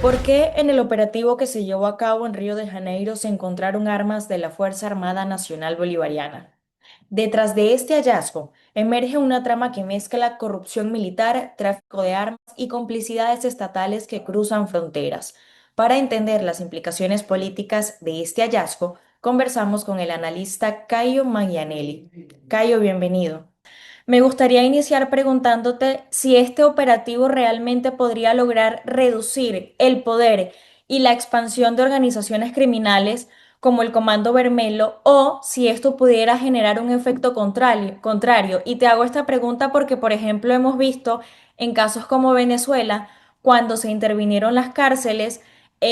¿Por qué en el operativo que se llevó a cabo en Río de Janeiro se encontraron armas de la Fuerza Armada Nacional Bolivariana? Detrás de este hallazgo emerge una trama que mezcla corrupción militar, tráfico de armas y complicidades estatales que cruzan fronteras. Para entender las implicaciones políticas de este hallazgo, conversamos con el analista Caio Maglianelli. Caio, bienvenido. Me gustaría iniciar preguntándote si este operativo realmente podría lograr reducir el poder y la expansión de organizaciones criminales como el Comando Bermelo o si esto pudiera generar un efecto contrario. Y te hago esta pregunta porque, por ejemplo, hemos visto en casos como Venezuela, cuando se intervinieron las cárceles,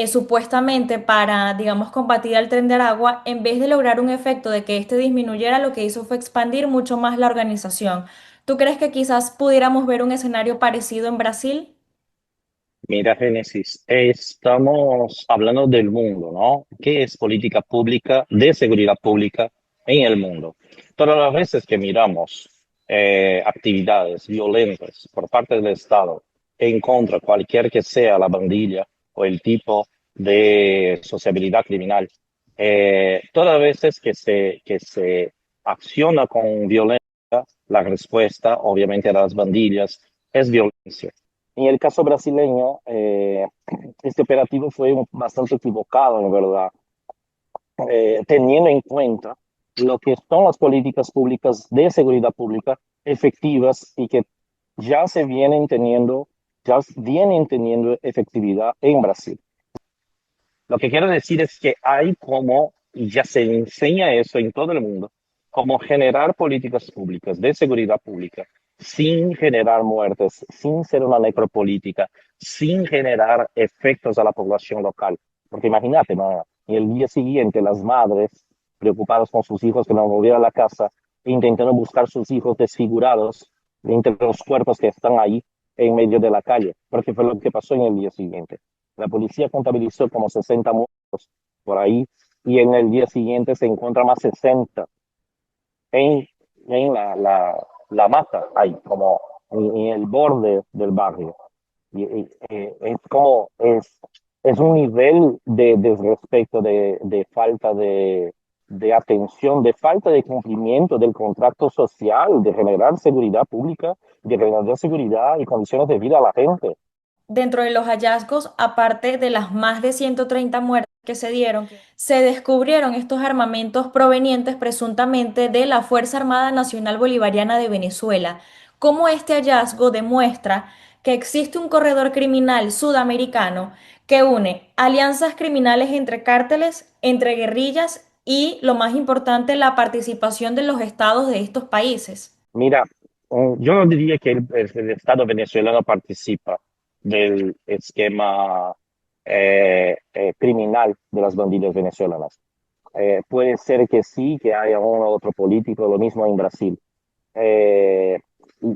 supuestamente para, digamos, combatir al Tren de Aragua, en vez de lograr un efecto de que éste disminuyera, lo que hizo fue expandir mucho más la organización. ¿Tú crees que quizás pudiéramos ver un escenario parecido en Brasil? Mira, Génesis, estamos hablando del mundo, ¿no? ¿Qué es política pública de seguridad pública en el mundo? Todas las veces que miramos actividades violentas por parte del Estado en contra cualquier que sea la bandilla o el tipo de sociabilidad criminal, todas las veces que se acciona con violencia, la respuesta, obviamente, a las bandillas es violencia. En el caso brasileño, este operativo fue bastante equivocado, en verdad, teniendo en cuenta lo que son las políticas públicas de seguridad pública efectivas y que ya se vienen teniendo efectividad en Brasil. Lo que quiero decir es que hay como, y ya se enseña eso en todo el mundo, como generar políticas públicas de seguridad pública sin generar muertes, sin ser una necropolítica, sin generar efectos a la población local. Porque imagínate, ¿no? Y el día siguiente las madres, preocupadas con sus hijos que no volvieran a la casa, intentando buscar sus hijos desfigurados entre los cuerpos que están ahí en medio de la calle, porque fue lo que pasó en el día siguiente. La policía contabilizó como 60 muertos por ahí y en el día siguiente se encuentran más 60 en, en la mata, ahí, como en el borde del barrio. Es como, es un nivel de desrespeto, de falta de atención, de falta de cumplimiento del contrato social, de generar seguridad pública, de generar seguridad y condiciones de vida a la gente. Dentro de los hallazgos, aparte de las más de 130 muertes que se dieron, se descubrieron estos armamentos provenientes presuntamente de la Fuerza Armada Nacional Bolivariana de Venezuela. ¿Cómo este hallazgo demuestra que existe un corredor criminal sudamericano que une alianzas criminales entre cárteles, entre guerrillas y, lo más importante, la participación de los estados de estos países? Mira, yo no diría que el Estado venezolano participa del esquema criminal de las bandillas venezolanas. Puede ser que sí, que haya uno u otro político, lo mismo en Brasil. Eh,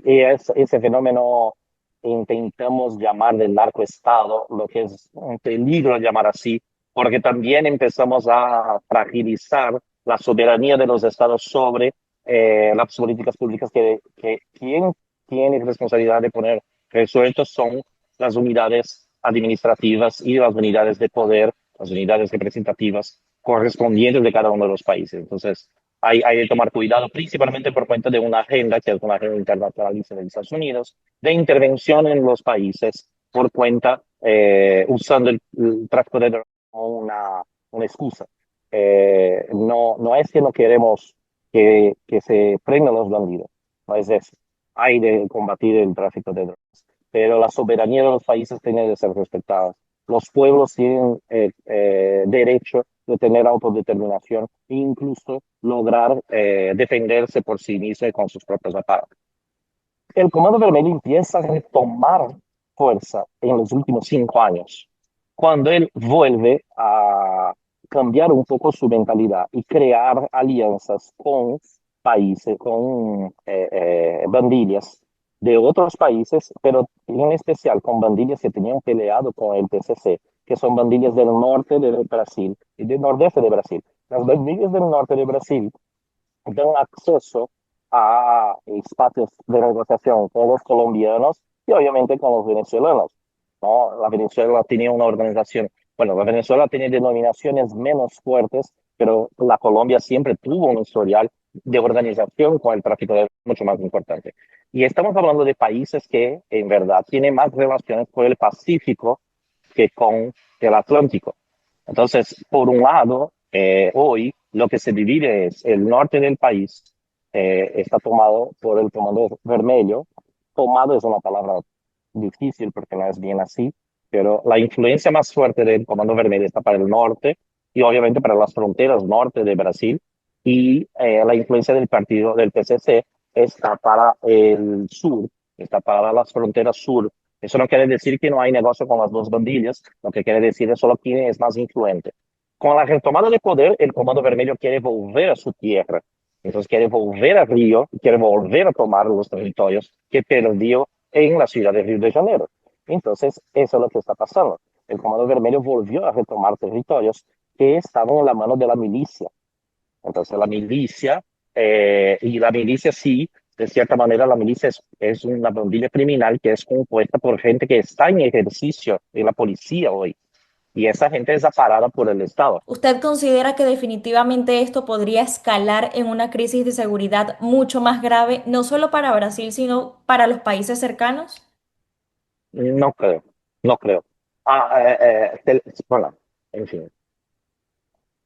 ese fenómeno intentamos llamar del narcoestado, lo que es un peligro llamar así, porque también empezamos a fragilizar la soberanía de los estados sobre las políticas públicas que quien tiene responsabilidad de poner resueltos son las unidades administrativas y las unidades de poder, las unidades representativas correspondientes de cada uno de los países. Entonces, hay que tomar cuidado, principalmente por cuenta de una agenda, que es una agenda internacionalista de Estados Unidos, de intervención en los países por cuenta, usando el tráfico de drogas como una excusa. No es que no queremos que se prendan los bandidos, no es eso. Hay de combatir el tráfico de drogas, pero la soberanía de los países tiene de ser respetada. Los pueblos tienen derecho de tener autodeterminación e incluso lograr defenderse por sí mismo y con sus propios aparatos. El Comando Vermelho empieza a retomar fuerza en los últimos 5 años, cuando él vuelve a cambiar un poco su mentalidad y crear alianzas con países, con bandillas de otros países, pero en especial con bandillas que tenían peleado con el PCC, que son bandillas del norte de Brasil y del nordeste de Brasil. Las bandillas del norte de Brasil dan acceso a espacios de negociación con los colombianos y obviamente con los venezolanos. ¿no? La Venezuela tenía una organización, bueno, la Venezuela tiene denominaciones menos fuertes, pero la Colombia siempre tuvo un historial de organización con el tráfico de mucho más importante. Y estamos hablando de países que en verdad tienen más relaciones con el Pacífico que con el Atlántico. Entonces, por un lado, hoy lo que se divide es el norte del país, está tomado por el Comando Vermelho. Tomado es una palabra difícil porque no es bien así, pero la influencia más fuerte del Comando Vermelho está para el norte y obviamente para las fronteras norte de Brasil, y la influencia del partido del PCC está para el sur, está para las fronteras sur. Eso no quiere decir que no hay negocio con las dos bandillas, lo que quiere decir es solo quién es más influente. Con la retomada de poder, el Comando Vermelho quiere volver a su tierra. Entonces quiere volver a Río, quiere volver a tomar los territorios que perdió en la ciudad de Río de Janeiro. Entonces, eso es lo que está pasando. El Comando Vermelho volvió a retomar territorios que estaban en la mano de la milicia. Entonces, y la milicia sí, de cierta manera, la milicia es una pandilla criminal que es compuesta por gente que está en ejercicio en la policía hoy. Y esa gente es aparada por el Estado. ¿Usted considera que definitivamente esto podría escalar en una crisis de seguridad mucho más grave, no solo para Brasil, sino para los países cercanos? No creo, no creo. Bueno, en fin.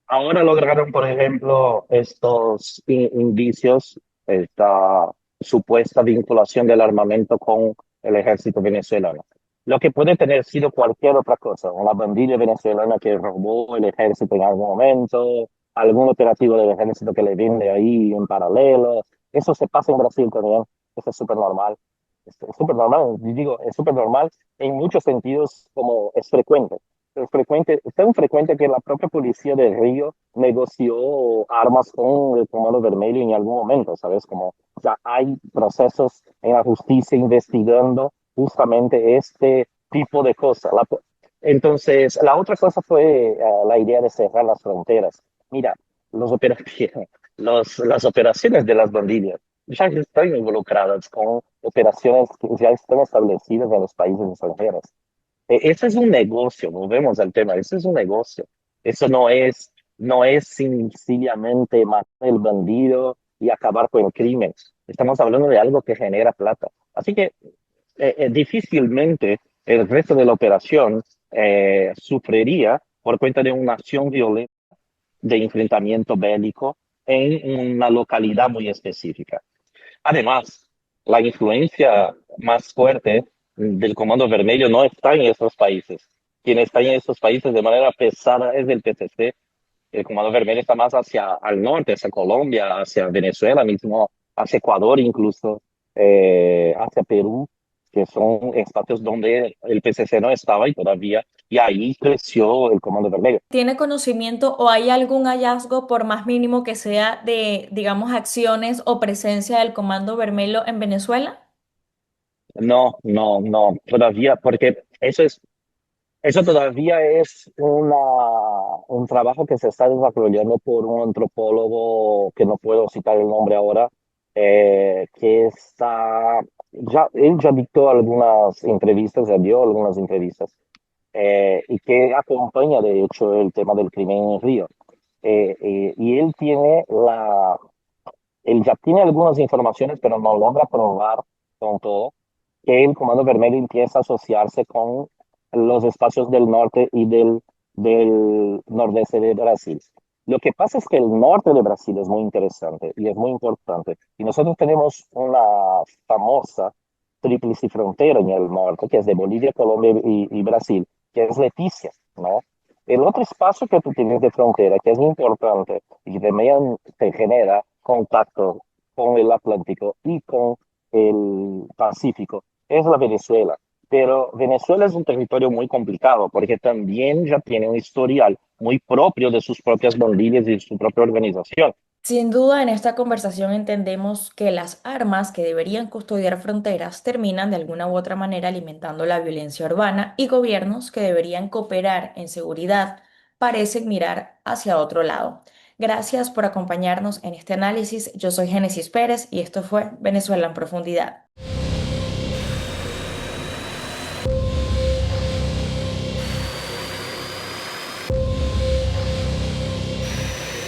Ahora lograron, por ejemplo, estos indicios, esta supuesta vinculación del armamento con el ejército venezolano. Lo que puede tener sido cualquier otra cosa, una bandilla venezolana que robó el ejército en algún momento, algún operativo del ejército que le vende ahí en paralelo. Eso se pasa en Brasil también, eso es súper normal. Es súper normal, digo, es súper normal en muchos sentidos, como es frecuente. Es frecuente, es tan frecuente que la propia policía de Río negoció armas con el Comando Vermelho en algún momento, ¿sabes? Como ya hay procesos en la justicia investigando justamente este tipo de cosas. Entonces, la otra cosa fue la idea de cerrar las fronteras. Mira, las operaciones de las bandillas ya están involucradas con operaciones que ya están establecidas en los países extranjeros. Ese es un negocio, volvemos al tema, ese es un negocio. Eso no es sencillamente matar el bandido y acabar con el crimen. Estamos hablando de algo que genera plata. Así que difícilmente el resto de la operación sufriría por cuenta de una acción violenta de enfrentamiento bélico en una localidad muy específica. Además, la influencia más fuerte del Comando Vermelho no está en esos países. Quien está en esos países de manera pesada es el PCC. El Comando Vermelho está más hacia al norte, hacia Colombia, hacia Venezuela mismo, hacia Ecuador incluso, hacia Perú, que son espacios donde el PCC no estaba y todavía, y ahí creció el Comando Vermelho. ¿Tiene conocimiento o hay algún hallazgo, por más mínimo que sea, de, digamos, acciones o presencia del Comando Vermelho en Venezuela? No, no, no, todavía, porque eso todavía es un trabajo que se está desarrollando por un antropólogo que no puedo citar el nombre ahora, que él ya dictó algunas entrevistas, ya dio algunas entrevistas, y que acompaña de hecho el tema del crimen en Río. Y él ya tiene algunas informaciones, pero no logra probar con todo que el Comando Vermelho empieza a asociarse con los espacios del norte y del nordeste de Brasil. Lo que pasa es que el norte de Brasil es muy interesante y es muy importante. Y nosotros tenemos una famosa tríplice frontera en el norte, que es de Bolivia, Colombia y Brasil, que es Leticia, ¿no? El otro espacio que tú tienes de frontera, que es muy importante y que también te genera contacto con el Atlántico y con el Pacífico, es la Venezuela. Pero Venezuela es un territorio muy complicado porque también ya tiene un historial muy propio de sus propias bandidas y de su propia organización. Sin duda, en esta conversación entendemos que las armas que deberían custodiar fronteras terminan de alguna u otra manera alimentando la violencia urbana y gobiernos que deberían cooperar en seguridad parecen mirar hacia otro lado. Gracias por acompañarnos en este análisis. Yo soy Génesis Pérez y esto fue Venezuela en profundidad.